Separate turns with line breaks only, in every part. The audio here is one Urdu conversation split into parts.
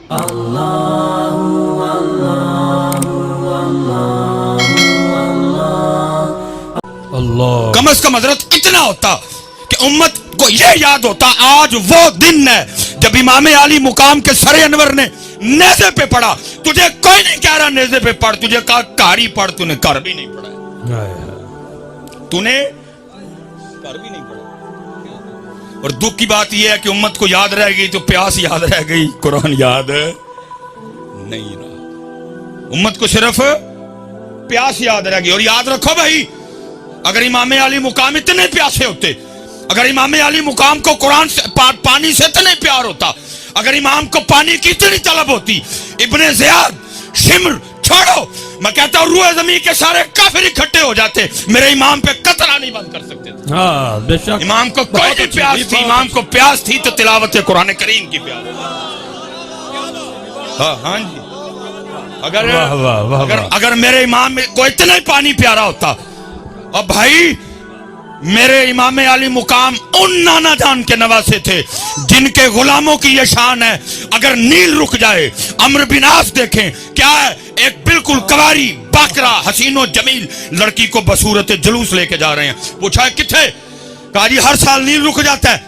اللہ
کم از کم حضرت اتنا ہوتا کہ امت کو یہ یاد ہوتا آج وہ دن ہے جب امام علی مقام کے سر انور نے نیزے پہ پڑھا. تجھے کوئی نہیں کہہ رہا نیزے پہ پڑھ, تجھے کہا کاری پڑھ, تو نے کر بھی نہیں پڑھا, تو نے کر بھی نہیں پڑھا. اور دکھ کی بات یہ ہے کہ امت کو یاد رہ گئی تو پیاس یاد رہ گئی, قرآن یاد نہیں رہا. امت کو صرف پیاس یاد رہ گئی. اور یاد رکھو بھائی, اگر امام علی مقام اتنے پیاسے ہوتے, اگر امام علی مقام کو قرآن سے پانی سے اتنے پیار ہوتا, اگر امام کو پانی کی اتنی طلب ہوتی, ابن زیاد, شمر چھوڑو, میں کہتا ہوں روح زمین کے سارے کافر اکٹھے ہو جاتے, میرے امام پہ قطرہ نہیں بند کر سکتے تھے.
ہاں بے شک,
امام کو کوئی نہیں پیاس تھی, امام کو پیاس تھی تو تلاوت قرآن کریم کی پیاس. ہاں جی, اگر میرے امام کو اتنا ہی پانی پیارا ہوتا. اور بھائی میرے امام علی مقام ان نانا جان کے نواسے تھے جن کے غلاموں کی یہ شان ہے, اگر نیل رک جائے, عمرو بن عاص دیکھیں کیا ہے, ایک بالکل کواری باکرا حسین و جمیل لڑکی کو بصورت جلوس لے کے جا رہے ہیں. پوچھا ہے کتھے, کہا جی ہر سال نیل رک جاتا ہے,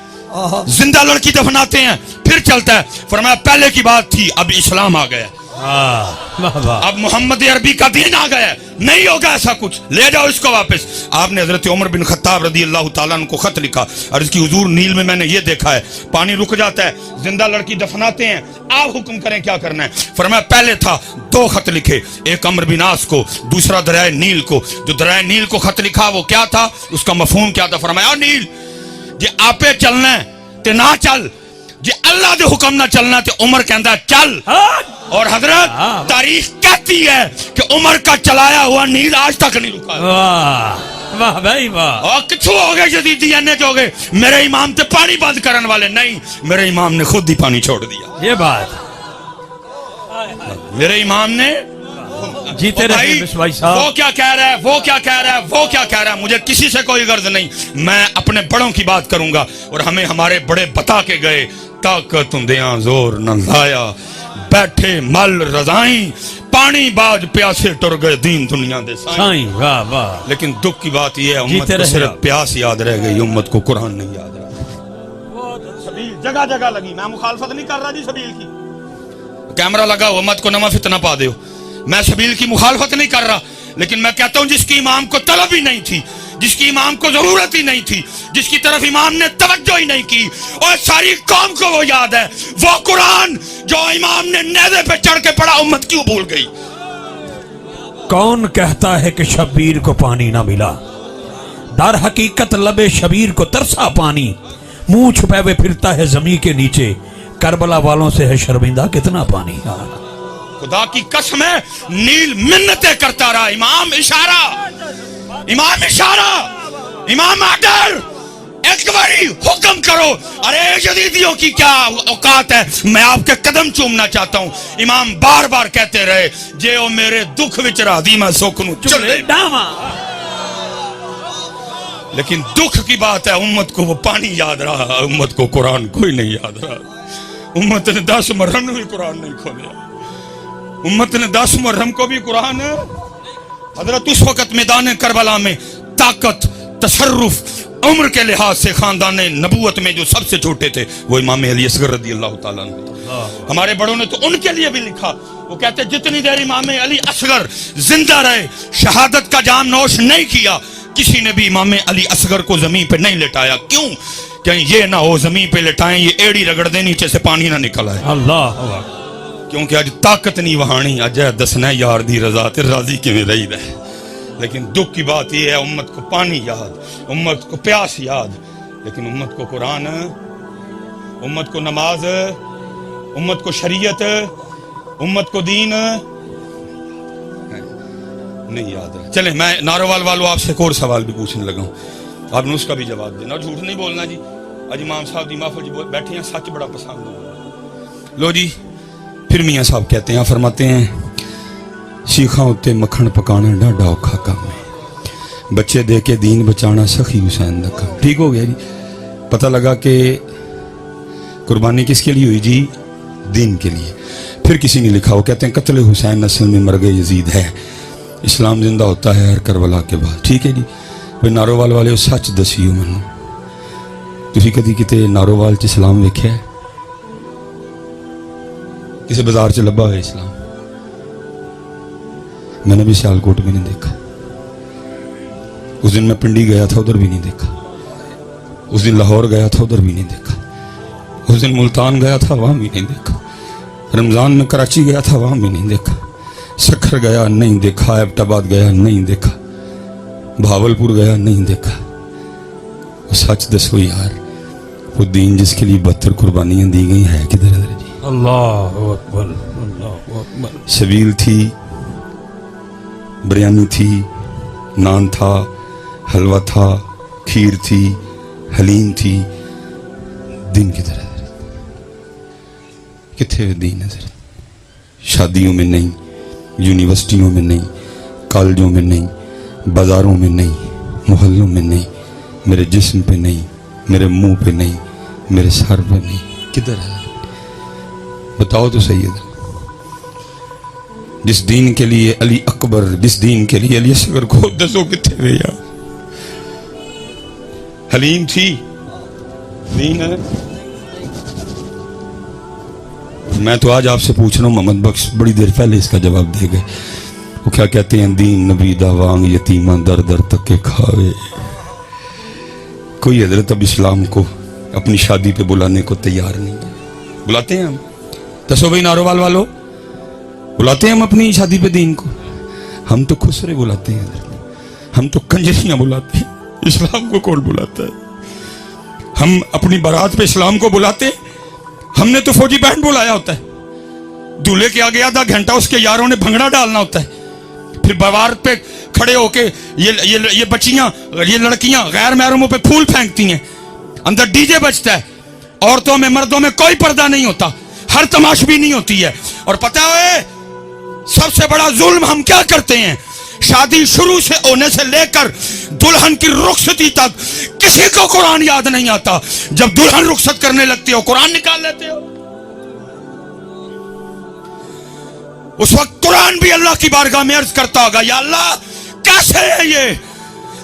زندہ لڑکی دفناتے ہیں پھر چلتا ہے. فرمایا پہلے کی بات تھی, اب اسلام آ گیا, اب محمد عربی کا دین آ گیا, نہیں ہوگا ایسا کچھ, لے جاؤ اس کو واپس. آپ نے حضرت عمر بن خطاب رضی اللہ تعالیٰ عنہ کو خط لکھا, اور اس کی حضور نیل میں نے یہ دیکھا ہے, پانی رک جاتا ہے, زندہ لڑکی دفناتے ہیں, آپ حکم کریں کیا کرنا ہے. فرمایا پہلے تھا 2 خط لکھے, ایک عمرو بن عاص کو, دوسرا دریائے نیل کو. جو دریائے نیل کو خط لکھا وہ کیا تھا, اس کا مفہوم کیا تھا. فرمایا نیل جی آپے چلنا ہے تے نہ چل, جی اللہ دے حکم نہ چلنا تے عمر کہندا چل. اور حضرت تاریخ کہتی ہے کہ عمر کا چلایا ہوا نیل آج تک نہیں رکا.
واہ بھائی واہ.
اور کچھ ہو گئے جدیدی انے جو گئے, میرے امام تے پانی بند کرن والے نہیں, میرے امام نے خود ہی پانی چھوڑ دیا.
یہ بات
میرے امام نے
جیتے رہے بھائی صاحب.
وہ کیا کہہ رہا ہے, وہ کیا کہہ رہا ہے, وہ کیا کہہ رہا ہے, مجھے کسی سے کوئی غرض نہیں. میں اپنے بڑوں کی بات کروں گا, اور ہمیں ہمارے بڑے بتا کے گئے, طاقت دیاں زور نہ لایا, بیٹھے مل رضائیں, پانی باج پیاسے ٹر گئے دین دنیا دے سائیں.
واہ واہ.
لیکن دکھ کی بات یہ ہے امت کو صرف پیاس یاد رہ گئی, امت کو قرآن نہیں یاد رہا. سبیل جگہ جگہ لگی, میں مخالفت نہیں کر رہا جی سبیل کی, کیمرہ لگا ہو, امت کو نواں فتنہ پا دیو, میں سبیل کی مخالفت نہیں کر رہا, لیکن میں کہتا ہوں جس کی امام کو طلب ہی نہیں تھی, جس کی امام کو ضرورت ہی نہیں تھی, جس کی طرف امام نے توجہ ہی نہیں کی, اور ساری قوم کو وہ یاد ہے, وہ قرآن جو امام نے نیزے پہ چڑھ کے پڑھا, امت کیوں بھول گئی.
کون کہتا ہے کہ شبیر کو پانی نہ ملا, در حقیقت لبے شبیر کو ترسا پانی, منہ چھپے ہوئے پھرتا ہے زمین کے نیچے, کربلا والوں سے ہے شرمندہ کتنا پانی.
خدا کی قسم ہے نیل منتیں کرتا رہا, امام اشارہ, امام اشارہ, امام آڈر, ایک باری حکم کرو. ارے جدیدیوں کی کیا اوقات ہے, میں آپ کے قدم چومنا چاہتا ہوں. امام بار بار کہتے رہے, جے او میرے دکھ وچ راضی میں سکھ نو چلے. لیکن دکھ کی بات ہے امت کو وہ پانی یاد رہا, امت کو قرآن کوئی نہیں یاد رہا. امت نے 10 محرم بھی قرآن نہیں کھولیا, امت نے 10 محرم کو بھی قرآن. حضرت اس وقت میدان کربلا میں طاقت, تصرف, عمر کے لحاظ سے خاندان نبوت میں جو سب سے چھوٹے تھے وہ امام علی اصغر رضی اللہ تعالیٰ عنہ. ہمارے بڑوں نے تو ان کے لیے بھی لکھا, وہ کہتے جتنی دیر امام علی اصغر زندہ رہے, شہادت کا جام نوش نہیں کیا, کسی نے بھی امام علی اصغر کو زمین پہ نہیں لٹایا. کیوں, کہیں یہ نہ ہو زمین پہ لٹائیں یہ ایڑی رگڑ دے نیچے سے پانی نہ نکل آئے.
اللہ,
کیونکہ اج طاقت نہیں وہانی, اج دسنا یار دی رضا تے راضی کیویں رہی رہے. لیکن دکھ کی بات یہ ہے امت کو پانی یاد, امت کو پیاس یاد, لیکن امت کو قرآن, امت کو نماز, امت کو شریعت, امت کو دین نہیں یاد ہے. چلیں میں ناروال والوں آپ سے ایک اور سوال بھی پوچھنے لگا ہوں, آپ نے اس کا بھی جواب دینا, جھوٹ نہیں بولنا جی. اج امام صاحب دی محفل جی بیٹھے ہیں, سچ بڑا پسند ہو. لو جی پھر میاں صاحب کہتے ہیں, فرماتے ہیں شیخاں اتے مکھن پکانا ڈاڈا اوکھا کام ہے, بچے دے کے دین بچانا سخی حسین دا کام. ٹھیک ہو گیا جی, پتہ لگا کہ قربانی کس کے لیے ہوئی جی,
دین کے لیے. پھر کسی نے لکھا، وہ کہتے ہیں قتل حسین اصل میں مرگ یزید ہے، اسلام زندہ ہوتا ہے ہر کربلا کے بعد. ٹھیک ہے جی. بھائی نارووال والے سچ دسیو مینوں، تسی کدی کتے نارووال چ اسلام ویکھیا ہے؟ کسی بازار چ لبا ہوئے اسلام؟ میں نے بھی سیالکوٹ بھی نہیں دیکھا. اس دن میں پنڈی گیا تھا، ادھر بھی نہیں دیکھا. اس دن لاہور گیا تھا، ادھر بھی نہیں دیکھا. اس دن ملتان گیا تھا، وہاں بھی نہیں دیکھا. رمضان میں کراچی گیا تھا، وہاں بھی نہیں دیکھا. سکھر گیا نہیں دیکھا، ایبٹ آباد گیا نہیں دیکھا، بھاولپور گیا نہیں دیکھا. وہ سچ دسو یار، وہ دین جس کے لیے 72 قربانیاں دی گئی ہے کدھر ہے جی؟
اللہ اکبر، اللہ اکبر.
شبیل تھی، بریانی تھی، نان تھا، حلوہ تھا، کھیر تھی، حلیم تھی. دین کدھر ہے؟ کتنے دین ہے؟ شادیوں میں نہیں، یونیورسٹیوں میں نہیں، کالجوں میں نہیں، بازاروں میں نہیں، محلوں میں نہیں، میرے جسم پہ نہیں، میرے منہ پہ نہیں، میرے سر پہ نہیں. کدھر ہے؟ بتاؤ تو صحیح ہے. جس دین کے لیے علی اکبر، جس دین کے لیے علی اصغر کو دسو کتنے ہوئے یار. حلیم تھی، دین ہے. میں تو آج آپ سے پوچھ رہا ہوں، محمد بخش بڑی دیر پہلے اس کا جواب دے گئے. وہ کیا کہتے ہیں؟ دین نبی دا وانگ یتیمہ در در تک کے کھاوے. کوئی حضرت اب اسلام کو اپنی شادی پہ بلانے کو تیار نہیں ہے. بلاتے ہیں ہم؟ دسو بھائی نارووال والو، بلاتے ہیں ہم اپنی شادی پہ دین کو؟ ہم تو خسرے بلاتے ہیں، ہم تو کنجریاں بلاتے ہیں. اسلام کو کون بلاتا ہے؟ ہم اپنی بارات پہ اسلام کو بلاتے ہیں؟ ہم نے تو فوجی بینڈ بلایا ہوتا ہے. دولہے کے آگے آدھا گھنٹہ اس کے یاروں نے بھنگڑا ڈالنا ہوتا ہے. پھر بوار پہ کھڑے ہو کے یہ بچیاں، یہ لڑکیاں غیر محرموں پہ پھول پھینکتی ہیں. اندر ڈی جے بجتا ہے. عورتوں میں مردوں میں کوئی پردہ نہیں ہوتا، ہر تماشبی نہیں ہوتی ہے. اور پتہ ہے سب سے بڑا ظلم ہم کیا کرتے ہیں؟ شادی شروع سے ہونے سے لے کر دلہن کی رخصتی تک کسی کو قرآن یاد نہیں آتا. جب دلہن رخصت کرنے لگتی ہو قرآن نکال لیتے ہو. اس وقت قرآن بھی اللہ کی بارگاہ میں عرض کرتا ہوگا، یا اللہ کیسے ہے یہ؟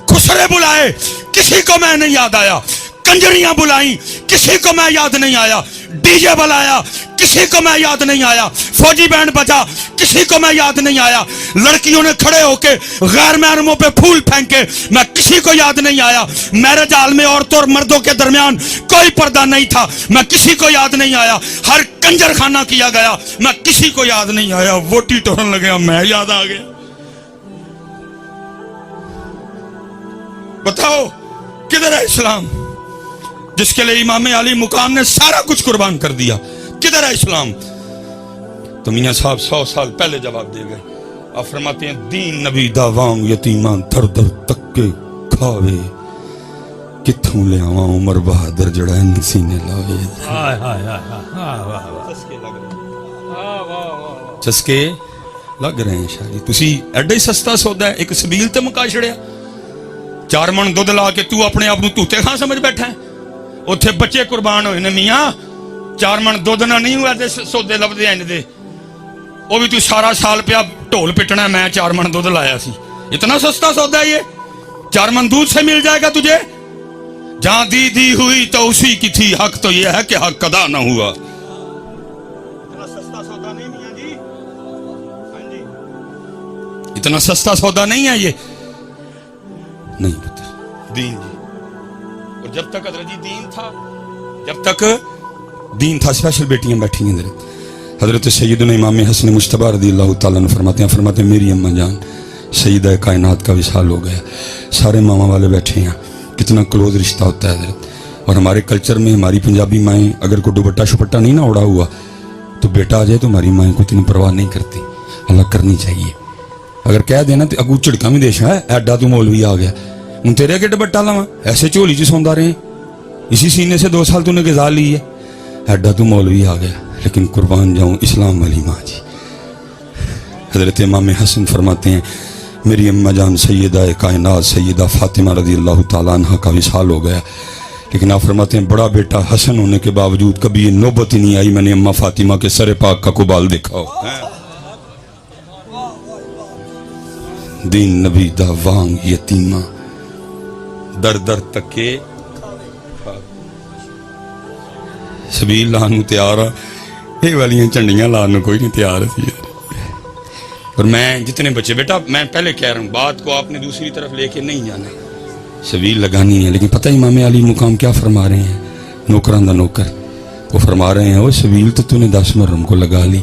خسرے بلائے، کسی کو میں نہیں یاد آیا. کنجریاں بلائیں، کسی کو میں یاد نہیں آیا. ڈی جے بلایا، کسی کو میں یاد نہیں آیا. فوجی بینڈ بجا، کسی کو میں یاد نہیں آیا. لڑکیوں نے کھڑے ہو کے غیر محرموں پہ پھول پھینکے، میں کسی کو یاد نہیں آیا. میرج ہال میں عورتوں اور مردوں کے درمیان کوئی پردہ نہیں تھا، میں کسی کو یاد نہیں آیا. ہر کنجر خانہ کیا گیا، میں کسی کو یاد نہیں آیا. ووٹی ٹورن لگے، میں یاد آ گیا. بتاؤ کدھر ہے اسلام جس کے لیے امام علی مقام نے سارا کچھ قربان کر دیا؟ کدھر ہے اسلام؟ تو میاں صاحب 100 سال پہلے جواب دے گئے. آپ فرماتے ہیں دین نبی دا وانگ یتیمان در در تک کے کھاوے. کتھوں لے آواں عمر بہادر جڑا سینے لاوے. چسکے لگ رہے ہیں شاید. تسی ایڈا ہی سستا سودا ہے، ایک سبیل تے مکا چھڑیا. 4 من دودھ لا کے تو اپنے آپ توتے خان سمجھ بیٹھا ہے. اتھے بچے قربان ہوئے نے میاں. 4 من دودھ نہ نہیں ہوا دے سودے لبدے ہیں دے. وہ بھی تو سارا سال پیا ڈھول پٹنا. میں 4 من دودھ لایا سی. اتنا سستا سودا ہے یہ؟ 4 من دودھ سے مل جائے گا تجھے. جہاں دی ہوئی تو اسی کی تھی. حق تو یہ ہے کہ حق ادا نہ ہوا. اتنا سستا سودا نہیں میاں جی. ہاں جی، اتنا سستا سودا نہیں ہے یہ. نہیں پتہ دین جی. اور جب تک حضرت جی دین تھا، جب تک دین تھا، اسپیشل بیٹیاں بیٹھی ہیں. حضرت سیدنا امام حسن مجتبی رضی اللہ تعالیٰ عنہ فرماتے ہیں میری اماں جان سیدہ کائنات کا وصال ہو گیا. سارے ماما والے بیٹھے ہیں. کتنا کلوز رشتہ ہوتا ہے حضرت. اور ہمارے کلچر میں ہماری پنجابی مائیں اگر کوئی دوپٹہ شپٹا نہیں نہ اڑا ہوا تو بیٹا آ جائے تو ہماری مائیں کو اتنی پرواہ نہیں کرتی. اللہ کرنی چاہیے. اگر کہہ دینا تو اگو چڑکا بھی دیش ہے ایڈا تو مولوی آ گیا ہوں تیرے اگے دوپٹہ لاواں ایسے جھولی چ سوندا رہے اسی سینے سے 2 سال تو نے غذا لی ہے. ایڈا تو مولوی آ گیا. لیکن قربان جاؤں اسلام والی ماں جی. حضرت امام حسن فرماتے ہیں میری اماں جان سیدہ کائنات سیدہ فاطمہ رضی اللہ تعالیٰ عنہ کا وصال ہو گیا. لیکن آپ فرماتے ہیں بڑا بیٹا حسن ہونے کے باوجود کبھی یہ نوبت ہی نہیں آئی میں نے اماں فاطمہ کے سر پاک کا قبال دیکھا ہو. دین نبی دا وانگ یتیمہ در در تکے سبیل لانو تیار یہ والیاں چنڈیاں لانو کوئی نہیں تیار تھی. اور میں جتنے بچے بیٹا میں پہلے کہہ رہا ہوں بات کو آپ نے دوسری طرف لے کے نہیں جانا, سبیل لگانی ہے. لیکن پتہ امام علی مقام کیا فرما رہے ہیں, نوکران دا نوکر وہ فرما رہے ہیں وہ سبیل تو نے 10 محرم کو لگا لی,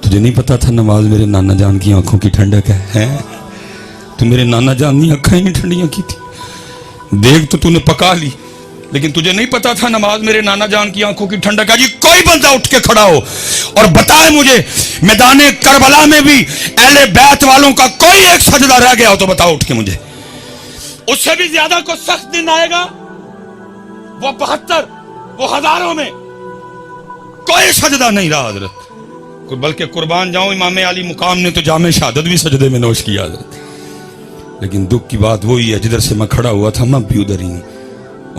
تجھے نہیں پتا تھا نماز میرے نانا جان کی آنکھوں کی ٹھنڈک ہے. تو میرے نانا جان کی آنکھیں نہیں ٹھنڈیاں کی تھی, دیکھ تو نے پکا لی, لیکن تجھے نہیں پتا تھا نماز میرے نانا جان کی آنکھوں کی ٹھنڈک ہے. جی کوئی بندہ اٹھ کے کھڑا ہو اور بتائے مجھے میدان کربلا میں بھی اہل بیت والوں کا کوئی ایک سجدہ رہ گیا ہو تو بتاؤ اٹھ کے مجھے. اس سے بھی زیادہ کو سخت دن آئے گا, وہ 72 وہ ہزاروں میں کوئی سجدہ نہیں رہا حضرت, بلکہ قربان جاؤں امام علی مقام نے تو جامع شہادت بھی سجدے میں نوش کیا حضرت. لیکن دکھ کی بات وہی ہے جدھر سے میں کھڑا ہوا تھا میں بھی ادھر ہی ہوں.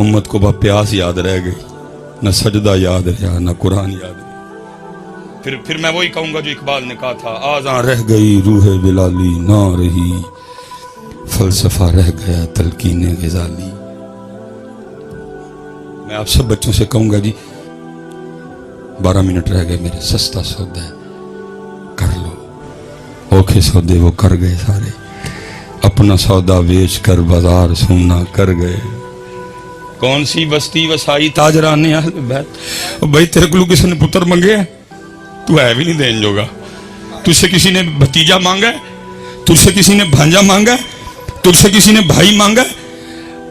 امت کو با پیاس یاد رہ گئی, نہ سجدہ یاد رہا نہ قرآن یاد رہا. پھر میں وہی کہوں گا جو اقبال نے کہا تھا, آزاں رہ گئی روح بلالی نہ رہی فلسفہ رہ گیا تلقین غزالی. میں آپ سب بچوں سے کہوں گا جی 12 منٹ رہ گئے میرے, سستا سودا ہے کر لو, اوکھے سودے وہ کر گئے سارے, اپنا سودا بیچ کر بازار سونا کر گئے. کون سی بستی وسائی تاجران اہل بیت. بھائی تیرے کو کسی نے پتر منگے ہیں, تو ہے بھی نہیں دین جوگا. تجھ سے کسی نے بھتیجا مانگا ہے, تجھ سے کسی نے بھانجا مانگا ہے, تجھ سے کسی نے بھائی مانگا ہے.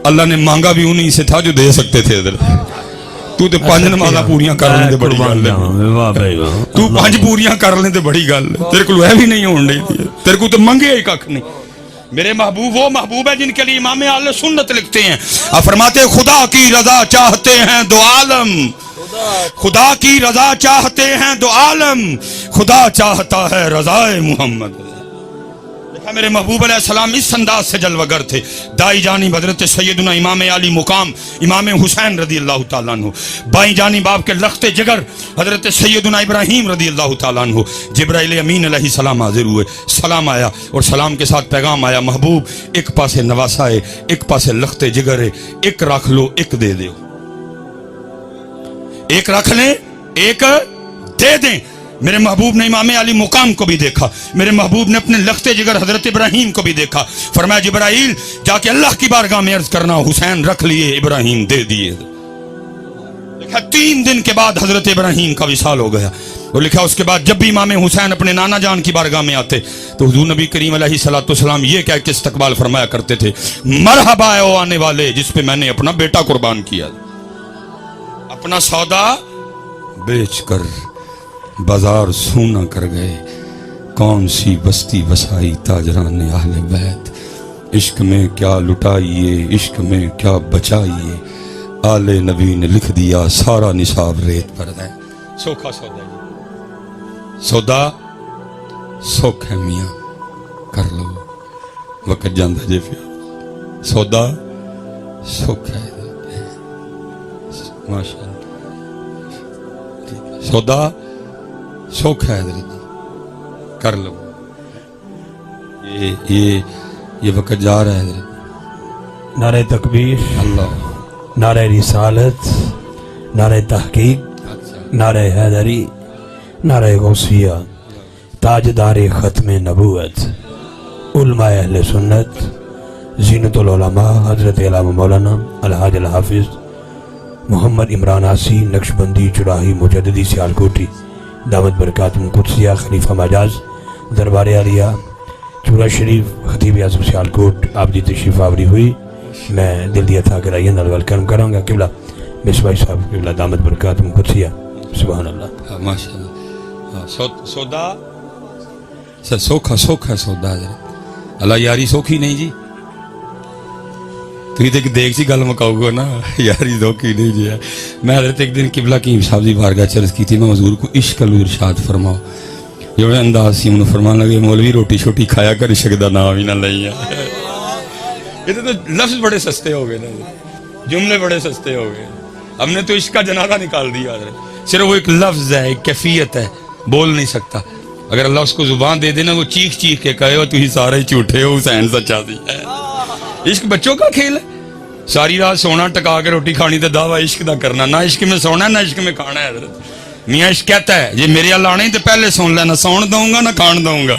اللہ نے مانگا بھی انہیں سے تھا جو دے سکتے تھے. ادھر تو 5 نمازاں پوریاں کر لیں تے بڑی گل ہے, تو 5 پوریاں کر لیں تے بڑی گل ہے. تیرے کو ہے بھی نہیں ہون دی, تیرے کو تو منگے ہی کھ نہیں. میرے محبوب وہ محبوب ہے جن کے لیے امام اہل سنت لکھتے ہیں, آپ فرماتے خدا کی رضا چاہتے ہیں دو عالم, خدا کی رضا چاہتے ہیں دو عالم, خدا چاہتا ہے رضائے محمد. دیکھا میرے محبوب علیہ السلام اس انداز سے جلوہ گر تھے. دائی جانب حضرت سیدنا امام علی مقام امام حسین رضی اللہ تعالیٰ عنہ, بائیں جانب آپ کے لخت جگر حضرت سیدنا ابراہیم رضی اللہ تعالیٰ عنہ. جبرائیل امین علیہ السلام حاضر ہوئے, سلام آیا اور سلام کے ساتھ پیغام آیا, محبوب ایک پاسے نواسا ہے, ایک پاسے لخت جگر ہے, ایک رکھ لو ایک دے دو. ایک رکھ لیں ایک دے دیں. میرے محبوب نے امام علی مقام کو بھی دیکھا, میرے محبوب نے اپنے لخت جگر حضرت ابراہیم کو بھی دیکھا. فرمایا جبرائیل جا کے اللہ کی بارگاہ میں عرض کرنا حسین رکھ لیے ابراہیم دے دیے. لکھا 3 دن کے بعد حضرت ابراہیم کا وصال ہو گیا. اور لکھا اس کے بعد جب بھی امام حسین اپنے نانا جان کی بارگاہ میں آتے تو حضور نبی کریم علیہ السلام یہ کہہ کے استقبال فرمایا کرتے تھے, مرحبا ہے او آنے والے جس پہ میں نے اپنا بیٹا قربان کیا. اپنا سودا بیچ کر بازار سونا کر گئے, کون سی بستی وسائی تاجران اہل بیت. عشق میں کیا لٹائیے عشق میں کیا بچائیے, آل نبی نے لکھ دیا سارا نصاب ریت پر ہے. سوکھا سودا سودا سوکھ ہے میاں کر لو, وقت جاندہ جے پیا. سودا سوکھ ہے ماشاء اللہ, سودا سوکھ ہے حضرت کر لو. یہ وقت جا رہا ہے حضرت.
نعرہ تکبیر,
اللہ,
نعرہ رسالت, نعرہ تحقیق, نعرہ حیدری, نعرہ غوثیہ, تاجدار ختم نبوت, علماء اہل سنت, زینت العلماء حضرت علامہ مولانا الحاج الحافظ محمد عمران آسی نقشبندی چراہی مجددی سیالکوٹی دعوت برکاتم قدسیہ خلیفہ مجاز دربار عالیہ چورا شریف خطیب اعظم سیالکوٹ آپ دی تشریف آوری ہوئی. میں دل دیا تھا کہ رائیہ نال ویلکم کروں گا. قبلہ مصباح صاحب قبلہ دعوت برکاتم قدسیہ. سبحان اللہ
ماشاء اللہ. سودا سوکھا سوکھا سودا حضرت. اللہ یاری سوکھی نہیں جی, تو یہ دیکھ سی گل مکاؤ گا نا, یاری سوکھی نہیں جی. میں حضرت ایک دن قبلہ کی صاحب دی بارگاہ چرز کی تھی, میں حضور کو عشق الو ارشاد فرماؤ. جو انداز سی انہوں فرمان لگے مولوی روٹی شوٹی کھایا کر عشق دا نام ہی نہ لئیاں. یہ تو لفظ بڑے سستے ہو گئے نا, جملے بڑے سستے ہو گئے. ہم نے تو عشق کا جنازہ نکال دیا حضرت. صرف وہ ایک لفظ ہے, ایک کیفیت ہے, بول نہیں سکتا. اگر اللہ اس کو زبان دے دینا, وہ چیخ چیخ کے کہے ہو تو ہی سارے جھوٹے ہو, حسین سچا سی ہے. عشق بچوں کا کھیل ہے. ساری رات سونا ٹکا کے روٹی کھانی تو دعویٰ عشق دا کرنا. نہ عشق میں سونا ہے نہ عشق میں کھانا ہے حضرت. میاں عشق کہتا ہے یہ میرے اللہ آنے تو پہلے سن لینا, سون دوں گا نہ کھان دوں گا.